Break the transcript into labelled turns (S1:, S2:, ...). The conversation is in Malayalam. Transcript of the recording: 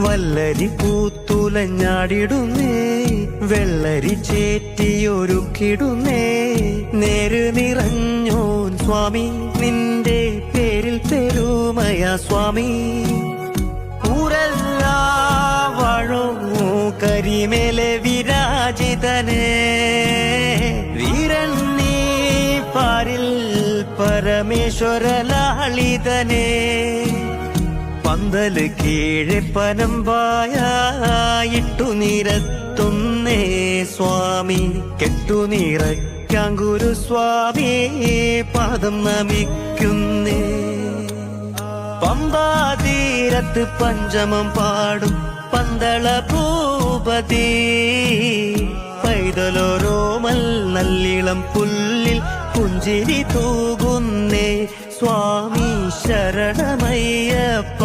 S1: വല്ലരി പൂത്തുലഞ്ഞാടിടുന്നേ വെള്ളരി ചേറ്റിയൊരുക്കിടുന്നേ നേര് നിറഞ്ഞോൻ സ്വാമി നിന്റെ പേരിൽ പെരുമയ സ്വാമി ഊരെല്ലാ വാഴോ കരിമേലെ വിരാജിതനേ വീരൻ നീ പാരിൽ പരമേശ്വര ലാളിതനേ പന്തല് കീഴെ പനമ്പായിട്ടു നിരത്തുന്നേ സ്വാമി കെട്ടുനിറയ്ക്കാൻ ഗുരുസ്വാമി പാദം നമിക്കുന്നേ പമ്പാതീരത്ത് പഞ്ചമം പാടും പന്തള ഭൂപതി പൈതലോരോമൽ നല്ലിളം പുല്ലിൽ പുഞ്ചിരി തൂകുന്നേ സ്വാമി ശരണമയ്യപ്പ